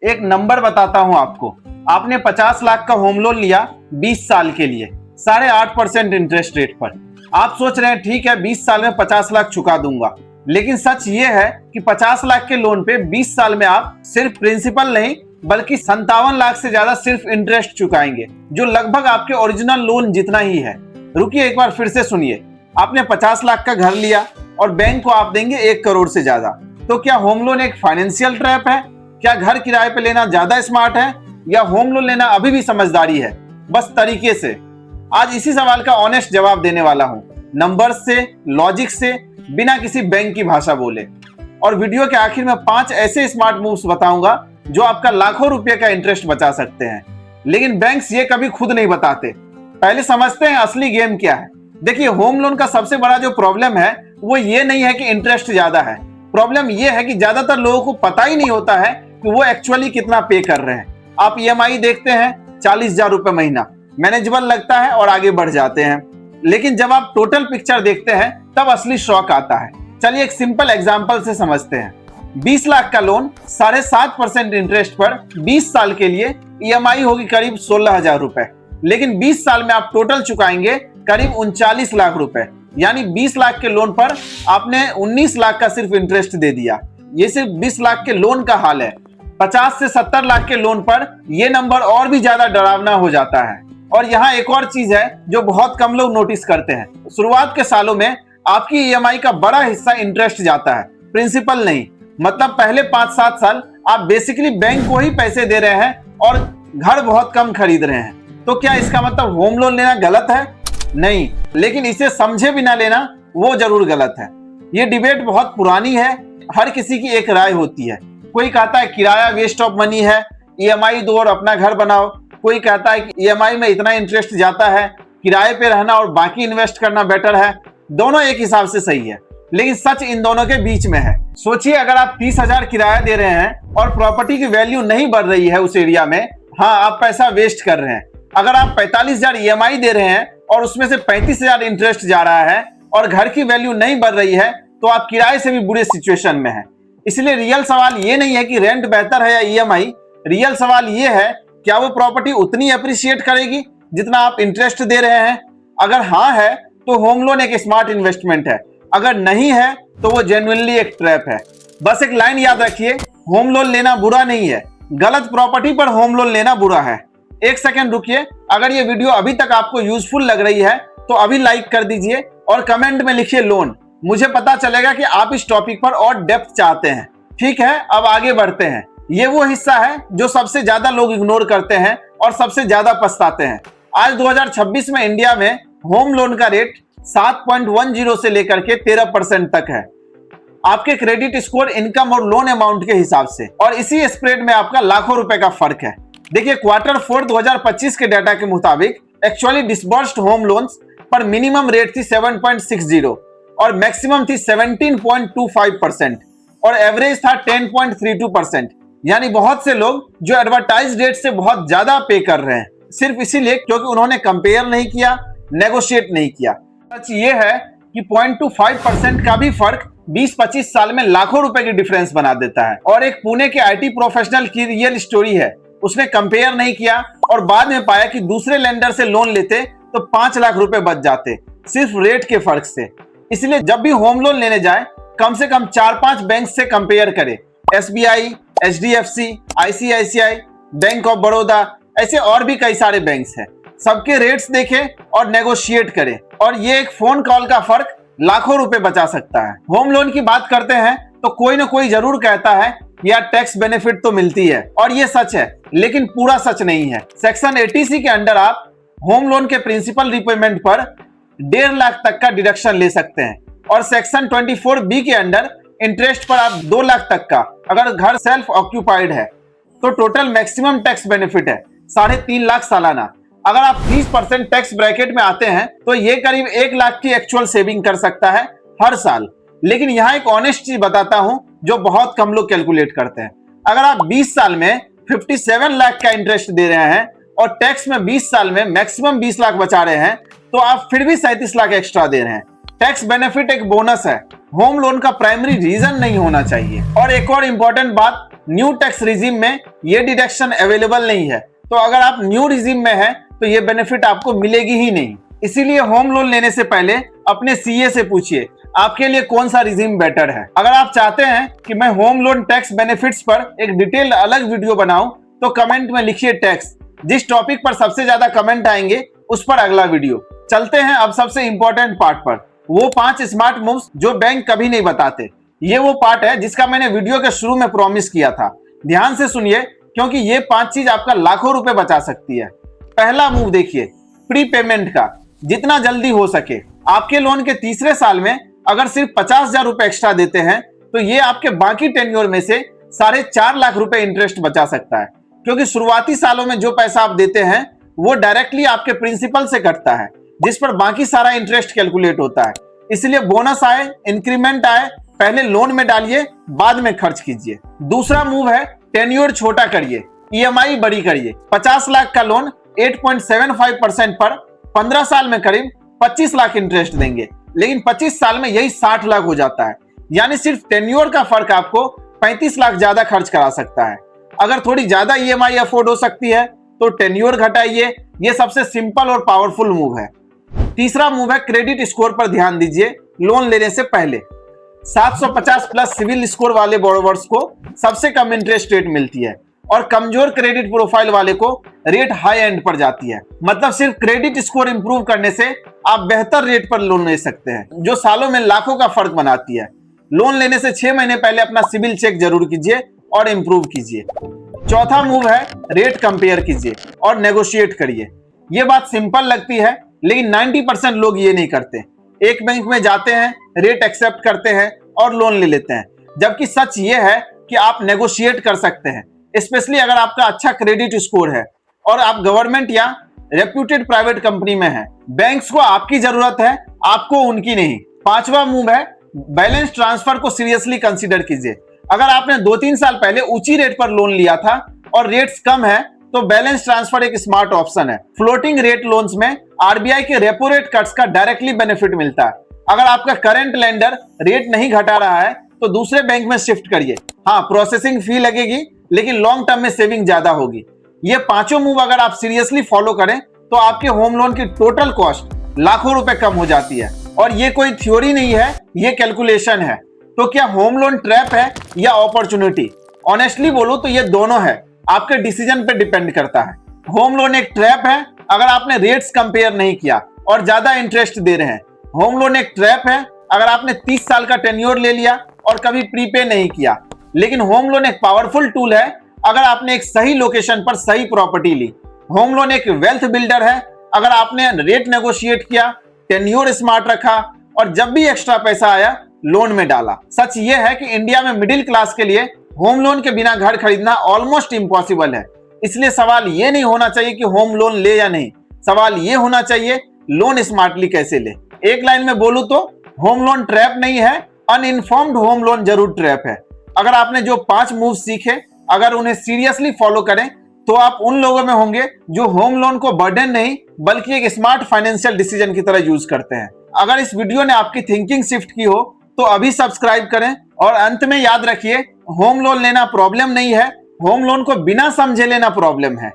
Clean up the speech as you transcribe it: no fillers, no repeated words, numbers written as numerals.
एक नंबर बताता हूं आपको। आपने 50 लाख का होम लोन लिया 20 साल के लिए 8.5% इंटरेस्ट रेट पर। आप सोच रहे हैं ठीक है 20 साल में 50 लाख चुका दूंगा, लेकिन सच ये है कि 50 लाख के लोन पे 20 साल में आप सिर्फ प्रिंसिपल नहीं बल्कि 57 लाख से ज्यादा सिर्फ इंटरेस्ट चुकाएंगे, जो लगभग आपके ओरिजिनल लोन जितना ही है। रुकिए एक बार फिर से सुनिए। आपने 50 लाख का घर लिया और बैंक को आप देंगे 1 करोड़ से ज्यादा। तो क्या होम लोन एक फाइनेंशियल ट्रैप है? क्या घर किराए पे लेना ज्यादा स्मार्ट है या होम लोन लेना अभी भी समझदारी है? बस तरीके से आज इसी सवाल का ऑनेस्ट जवाब देने वाला हूं, नंबर्स से, लॉजिक से, बिना किसी बैंक की भाषा बोले। और वीडियो के आखिर में 5 ऐसे स्मार्ट मूव्स बताऊंगा जो आपका लाखों रुपए का इंटरेस्ट बचा सकते हैं, लेकिन बैंक्स ये कभी खुद नहीं बताते। पहले समझते हैं असली गेम क्या है। देखिए, होम लोन का सबसे बड़ा जो प्रॉब्लम है वो ये नहीं है कि इंटरेस्ट ज्यादा है। प्रॉब्लम ये है कि ज्यादातर लोगों को पता ही नहीं होता है कि वो एक्चुअली कितना पे कर रहे हैं। आप ईएमआई देखते हैं 40,000 रुपए महीना, मैनेजेबल लगता है और आगे बढ़ जाते हैं, लेकिन जब आप टोटल पिक्चर देखते हैं तब असली शॉक आता है। चलिए एक सिंपल एग्जांपल से समझते हैं। 20 लाख का लोन 7.5% इंटरेस्ट पर 20 साल के लिए ईएमआई होगी करीब 16,000 रुपए, लेकिन 20 साल में आप टोटल चुकाएंगे करीब 39 लाख रुपए। यानी 20 लाख के लोन पर आपने 19 लाख का सिर्फ इंटरेस्ट दे दिया। ये सिर्फ 20 लाख के लोन का हाल है। 50 से 70 लाख के लोन पर यह नंबर और भी ज्यादा डरावना हो जाता है। और यहाँ एक और चीज है जो बहुत कम लोग नोटिस करते हैं। शुरुआत के सालों में आपकी ईएमआई का बड़ा हिस्सा इंटरेस्ट जाता है, प्रिंसिपल नहीं। मतलब पहले 5-7 साल आप बेसिकली बैंक को ही पैसे दे रहे हैं और घर बहुत कम खरीद रहे हैं। तो क्या इसका मतलब होम लोन लेना गलत है? नहीं, लेकिन इसे समझे बिना लेना वो जरूर गलत है। ये डिबेट बहुत पुरानी है, हर किसी की एक राय होती है। कोई कहता है किराया वेस्ट ऑफ मनी है, ईएमआई दो और अपना घर बनाओ। कोई कहता है कि ईएमआई में इतना इंटरेस्ट जाता है, किराए पे रहना और बाकी इन्वेस्ट करना बेटर है। दोनों एक हिसाब से सही है, लेकिन सच इन दोनों के बीच में है। सोचिए, अगर आप 30,000 किराया दे रहे हैं और प्रॉपर्टी की वैल्यू नहीं बढ़ रही है उस एरिया में, हाँ आप पैसा वेस्ट कर रहे हैं। अगर आप 45,000 ईएमआई दे रहे हैं और उसमें से 35,000 इंटरेस्ट जा रहा है और घर की वैल्यू नहीं बढ़ रही है, तो आप किराए से भी बुरे सिचुएशन में हैं। इसलिए रियल सवाल ये नहीं है कि रेंट बेहतर है या ईएमआई। रियल सवाल ये है, क्या वो प्रॉपर्टी उतनी अप्रिशिएट करेगी जितना आप इंटरेस्ट दे रहे हैं? अगर हाँ है तो होम लोन एक स्मार्ट इन्वेस्टमेंट है, अगर नहीं है तो वो जेन्युइनली एक ट्रैप है। बस एक लाइन याद रखिए, होम लोन लेना बुरा नहीं है, गलत प्रॉपर्टी पर होम लोन लेना बुरा है। एक सेकंड रुकिए, अगर ये वीडियो अभी तक आपको यूजफुल लग रही है तो अभी लाइक कर दीजिए और कमेंट में लिखिए लोन। मुझे पता चलेगा कि आप इस टॉपिक पर और डेप्थ चाहते हैं। ठीक है, अब आगे बढ़ते हैं। ये वो हिस्सा है जो सबसे ज्यादा लोग इग्नोर करते हैं और सबसे ज्यादा पछताते हैं। आज 2026 में इंडिया में होम लोन का रेट 7.10 से लेकर के 13% तक है, आपके क्रेडिट स्कोर, इनकम और लोन अमाउंट के हिसाब से। और इसी स्प्रेड में आपका लाखों रुपए का फर्क है। देखिए, Q4 2025 के डाटा के मुताबिक एक्चुअली डिसबर्स्ड होम लोन्स पर मिनिमम रेट थी 7.60 और मैक्सिमम थी 17.25% और एवरेज था 10.32%। यानी बहुत से लोग जो एडवर्टाइज रेट से बहुत ज्यादा पे कर रहे हैं, सिर्फ इसीलिए क्योंकि उन्होंने कंपेयर नहीं किया, नेगोशिएट नहीं किया। सच ये है कि 0.25% का भी फर्क 20-25 साल में लाखों रुपए की डिफरेंस बना देता है। और एक पुणे के आईटी प्रोफेशनल की रियल स्टोरी है। उसने कंपेयर नहीं किया और बाद में पाया कि दूसरे लेंडर से लोन लेते तो 5 लाख रुपए बच जाते, सिर्फ रेट के फर्क से। इसलिए जब भी होम लोन लेने जाए कम से कम 4-5 बैंक से कंपेयर करें। SBI, HDFC, ICICI, bank of Baroda, ऐसे और भी कई सारे बैंक्स हैं। सबके रेट्स देखें और नेगोशिएट करें, और ये एक फोन कॉल का फर्क लाखों रुपए बचा सकता है। होम लोन की बात करते हैं तो कोई ना कोई जरूर कहता है यार टैक्स बेनिफिट तो मिलती है, और ये सच है, लेकिन पूरा सच नहीं है। सेक्शन 80C के अंडर आप होम लोन के प्रिंसिपल रिपेमेंट पर 1.5 लाख तक का डिडक्शन ले सकते हैं, और सेक्शन 24B के अंडर इंटरेस्ट पर आप 2 लाख तक का, अगर घर सेल्फ ऑक्यूपाइड है तो टोटल मैक्सिमम टैक्स बेनिफिट है 3.5 लाख सालाना। अगर आप 30% टैक्स ब्रैकेट में आते हैं तो ये करीब 1 लाख की एक्चुअल सेविंग कर सकता है हर साल। लेकिन यहाँ एक ऑनेस्ट चीज बताता हूं जो बहुत कम लोग कैलकुलेट करते हैं। अगर आप 20 साल में 57 लाख का इंटरेस्ट दे रहे हैं और टैक्स में 20 साल में मैक्सिमम 20 लाख बचा रहे हैं, तो आप फिर भी 37 लाख एक्स्ट्रा दे रहे हैं। टैक्स बेनिफिट एक बोनस है, होम लोन का प्राइमरी रीजन नहीं होना चाहिए। और एक और इंपॉर्टेंट बात, न्यू टैक्स रिजीम में ये डिडक्शन अवेलेबल नहीं है, तो अगर आप न्यू रिजीम में हैं तो ये बेनिफिट आपको मिलेगी ही नहीं। इसीलिए होम लोन लेने से पहले अपने सीए से पूछिए आपके लिए कौन सा रिजीम बेटर है। अगर आप चाहते हैं कि मैं होम लोन टैक्स बेनिफिट्स पर एक डिटेल अलग वीडियो बनाऊं तो कमेंट में लिखिए टैक्स। जिस टॉपिक पर सबसे ज्यादा कमेंट आएंगे उस पर अगला वीडियो। चलते हैं अब सबसे इंपॉर्टेंट पार्ट पर, वो 5 स्मार्ट मूव्स जो बैंक कभी नहीं बताते। ये वो पार्ट है जिसका मैंने वीडियो के शुरू में प्रॉमिस किया था। ध्यान से सुनिए क्योंकि ये 5 चीज आपका लाखों रुपए बचा सकती है। पहला मूव देखिए, प्री पेमेंट का। जितना जल्दी हो सके, आपके लोन के तीसरे साल में अगर सिर्फ 50,000 रुपए एक्स्ट्रा देते हैं तो ये आपके बाकी टेन्योर में से 4.5 लाख रुपए इंटरेस्ट बचा सकता है। क्योंकि शुरुआती सालों में जो पैसा आप देते हैं वो डायरेक्टली आपके प्रिंसिपल से कटता है, जिस पर बाकी सारा इंटरेस्ट कैलकुलेट होता है। इसलिए बोनस आए, इंक्रीमेंट आए, पहले लोन में डालिए, बाद में खर्च कीजिए। दूसरा मूव है टेन्योर छोटा करिए, ईएमआई बड़ी करिए। 50 लाख का लोन 8.75% पर 15 साल में करीब 25 लाख इंटरेस्ट देंगे, लेकिन 25 साल में यही 60 लाख हो जाता है। यानी सिर्फ टेन्योर का फर्क आपको 35 लाख ज्यादा खर्च करा सकता है। अगर थोड़ी ज्यादा ईएमआई अफोर्ड हो सकती है तो टेन्योर घटाइए। ये सबसे सिंपल और पावरफुल मूव है। तीसरा मूव है क्रेडिट स्कोर पर ध्यान दीजिए लोन लेने से पहले। 750 प्लस सिविल स्कोर वाले बोरोवर्स को सबसे कम इंटरेस्ट रेट मिलती है और कमजोर क्रेडिट प्रोफाइल वाले को रेट हाई एंड पर जाती है। मतलब सिर्फ क्रेडिट स्कोर इंप्रूव करने से आप बेहतर रेट पर लोन ले सकते हैं, जो सालों में लाखों का फर्क बनाती है। लोन लेने से 6 महीने पहले अपना सिविल चेक जरूर कीजिए और इंप्रूव कीजिए। चौथा मूव है रेट कंपेयर कीजिए और नेगोशिएट करिए। ये बात सिंपल लगती है लेकिन 90% लोग ये नहीं करते। एक बैंक में जाते हैं, रेट एक्सेप्ट करते हैं और लोन ले लेते हैं, जबकि सच ये है कि आप नेगोशिएट कर सकते हैं, स्पेशली अगर आपका अच्छा क्रेडिट स्कोर है और आप गवर्नमेंट या रेप्यूटेड प्राइवेट कंपनी में हैं। बैंक्स को आपकी जरूरत है, आपको उनकी नहीं। पांचवा मूव है बैलेंस ट्रांसफर को सीरियसली कंसीडर कीजिए। अगर आपने 2-3 साल पहले ऊंची रेट पर लोन लिया था और रेट्स कम है तो बैलेंस ट्रांसफर एक स्मार्ट ऑप्शन है। फ्लोटिंग रेट लोन्स में आरबीआई के रेपो रेट कट्स का डायरेक्टली बेनिफिट मिलता है। अगर आपका करंट लेंडर रेट नहीं घटा रहा है तो दूसरे बैंक में शिफ्ट करिए। हाँ, प्रोसेसिंग फी लगेगी लेकिन लॉन्ग टर्म में सेविंग ज्यादा होगी। ये पांचों मूव अगर आप सीरियसली फॉलो करें तो आपके होम लोन की टोटल कॉस्ट लाखों रुपए कम हो जाती है। और ये कोई थ्योरी नहीं है, ये कैलकुलेशन है। तो क्या होम लोन ट्रैप है या अपॉर्चुनिटी? ऑनेस्टली बोलूं तो ये दोनों है, आपके डिसीजन पे डिपेंड करता है। होम लोन एक ट्रैप है अगर आपने रेट्स कंपेयर नहीं किया और ज्यादा इंटरेस्ट दे रहे हैं। होम लोन एक ट्रैप है अगर आपने 30 साल का टेन्योर ले लिया और कभी प्रीपे नहीं किया। लेकिन होम लोन एक पावरफुल टूल है अगर आपने एक सही लोकेशन पर सही प्रॉपर्टी ली। होम लोन एक वेल्थ बिल्डर है अगर आपने रेट नेगोशिएट किया, टेन्योर स्मार्ट रखा और जब भी एक्स्ट्रा पैसा आया लोन में डाला। सच ये है कि इंडिया में मिडिल क्लास के लिए होम लोन के बिना घर खरीदना ऑलमोस्ट इम्पॉसिबल है। इसलिए सवाल ये नहीं होना चाहिए कि होम लोन ले या नहीं, सवाल ये होना चाहिए लोन स्मार्टली कैसे ले। एक लाइन में बोलूं तो होम लोन ट्रैप नहीं है, अनइन्फॉर्म्ड होम लोन जरूर ट्रैप है। अगर आपने जो 5 मूव सीखे अगर उन्हें सीरियसली फॉलो करें तो आप उन लोगों में होंगे जो होम लोन को बर्डन नहीं बल्कि एक स्मार्ट फाइनेंशियल डिसीजन की तरह यूज करते हैं। अगर इस वीडियो ने आपकी थिंकिंग शिफ्ट की हो तो अभी सब्सक्राइब करें। और अंत में याद रखिए, होम लोन लेना प्रॉब्लम नहीं है, होम लोन को बिना समझे लेना प्रॉब्लम है।